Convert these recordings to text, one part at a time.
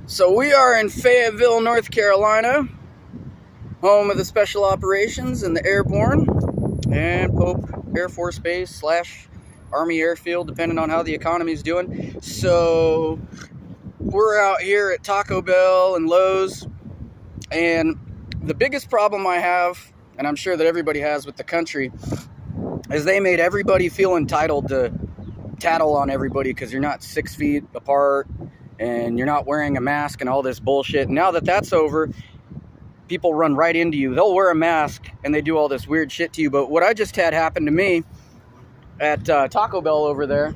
So we are in Fayetteville, North Carolina, home of the Special Operations and the Airborne, and Pope Air Force Base / Army Airfield, depending on how the economy is doing. So we're out here at Taco Bell and Lowe's, and the biggest problem I have, and I'm sure that everybody has with the country, is they made everybody feel entitled to tattle on everybody because you're not 6 feet apart and you're not wearing a mask and all this bullshit. Now that that's over, people run right into you. They'll wear a mask and they do all this weird shit to you. But what I just had happen to me at Taco Bell over there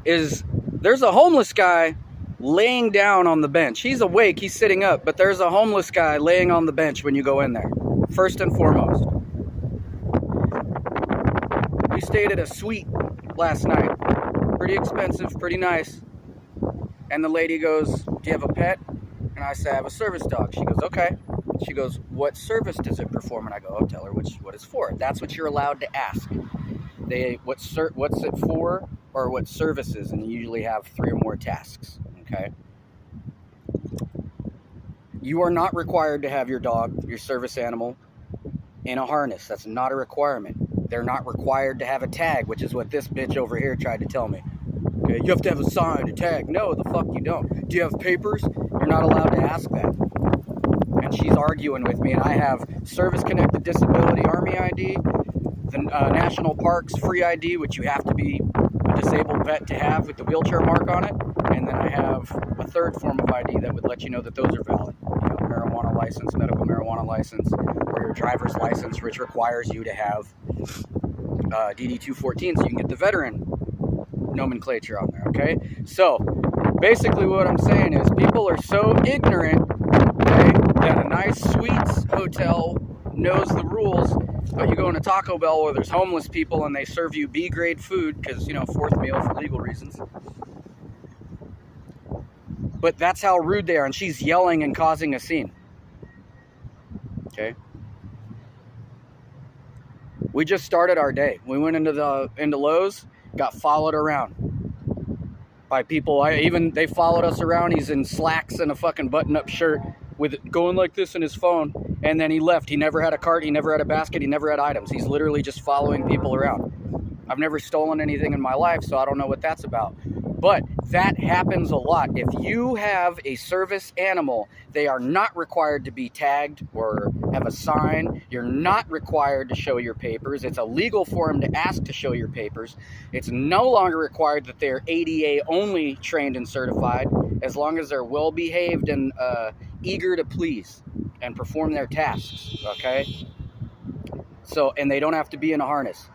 is there's a homeless guy laying down on the bench. He's awake, he's sitting up, but there's a homeless guy laying on the bench when you go in there, first and foremost. We stayed at a suite last night. Pretty expensive, pretty nice. And the lady goes, "Do you have a pet?" And I say, "I have a service dog." She goes, "Okay." She goes, "What service does it perform?" And I go, "Oh, tell her what it's for." That's what you're allowed to ask. What's it for, or what services, and you usually have 3 or more tasks, okay? You are not required to have your dog, your service animal, in a harness. That's not a requirement. They're not required to have a tag, which is what this bitch over here tried to tell me. Okay, you have to have a sign, a tag. No, the fuck you don't. Do you have papers? You're not allowed to ask that. And she's arguing with me, and I have service-connected disability Army ID, the National Parks free ID, which you have to be a disabled vet to have with the wheelchair mark on it, and then I have a third form of ID that would let you know that those are valid. You know, marijuana license, medical marijuana license, or your driver's license, which requires you to have DD-214 so you can get the veteran nomenclature on there, okay? So, basically what I'm saying is people are so ignorant, okay, that a nice suites hotel knows the rules, but you go into Taco Bell where there's homeless people and they serve you B-grade food because, you know, 4th meal for legal reasons. But that's how rude they are, and she's yelling and causing a scene. Okay? We just started our day. We went into Lowe's, got followed around by people. They followed us around. He's in slacks and a fucking button-up shirt with it going like this in his phone, and then he left. He never had a cart, he never had a basket, he never had items. He's literally just following people around. I've never stolen anything in my life, so I don't know what that's about. But that happens a lot. If you have a service animal, they are not required to be tagged or have a sign. You're not required to show your papers. It's illegal for them to ask to show your papers. It's no longer required that they're ADA only trained and certified, as long as they're well behaved and eager to please and perform their tasks, okay? So, and they don't have to be in a harness,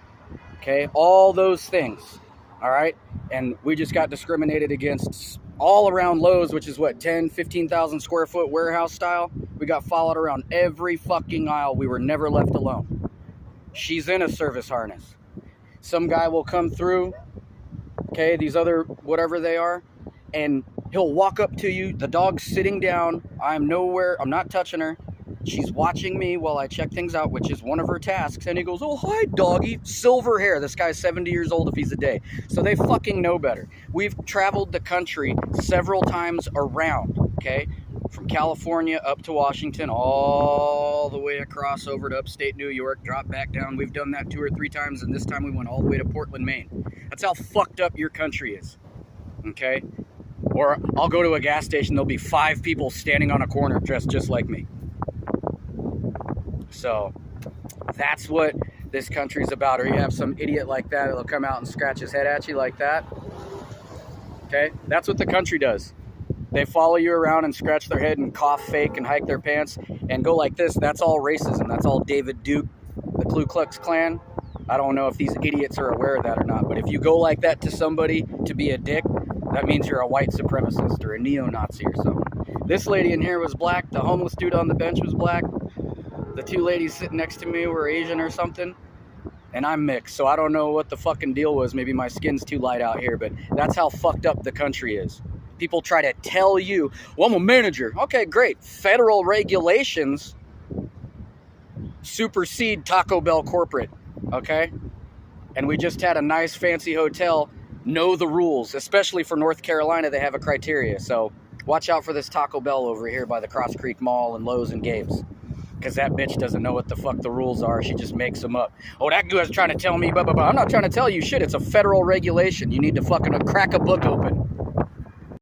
okay? All those things, all right? And we just got discriminated against all around Lowe's, which is what, 10, 15,000 square foot warehouse style. We got followed around every fucking aisle. We were never left alone. She's in a service harness. Some guy will come through, okay, these other whatever they are, and he'll walk up to you. The dog's sitting down. I'm not touching her. She's watching me while I check things out, which is one of her tasks. And he goes, "Oh, hi, doggy." Silver hair. This guy's 70 years old if he's a day. So they fucking know better. We've traveled the country several times around, okay? From California up to Washington, all the way across over to upstate New York, drop back down. We've done that 2 or 3 times, and this time we went all the way to Portland, Maine. That's how fucked up your country is, okay? Or I'll go to a gas station, there'll be 5 people standing on a corner dressed just like me. So that's what this country's about. Or you have some idiot like that that'll come out and scratch his head at you like that. Okay? That's what the country does. They follow you around and scratch their head and cough fake and hike their pants and go like this. That's all racism. That's all David Duke, the Ku Klux Klan. I don't know if these idiots are aware of that or not, but if you go like that to somebody to be a dick, that means you're a white supremacist or a neo-Nazi or something. This lady in here was black. The homeless dude on the bench was black. The 2 ladies sitting next to me were Asian or something. And I'm mixed, so I don't know what the fucking deal was. Maybe my skin's too light out here, but that's how fucked up the country is. People try to tell you, "Well, I'm a manager." Okay, great. Federal regulations supersede Taco Bell corporate, okay? And we just had a nice fancy hotel know the rules, especially for North Carolina. They have a criteria, so watch out for this Taco Bell over here by the Cross Creek Mall and Lowe's and Gabe's, because that bitch doesn't know what the fuck the rules are. She just makes them up. Oh, that guy's trying to tell me, blah, blah, blah. I'm not trying to tell you shit. It's a federal regulation. You need to fucking crack a book open.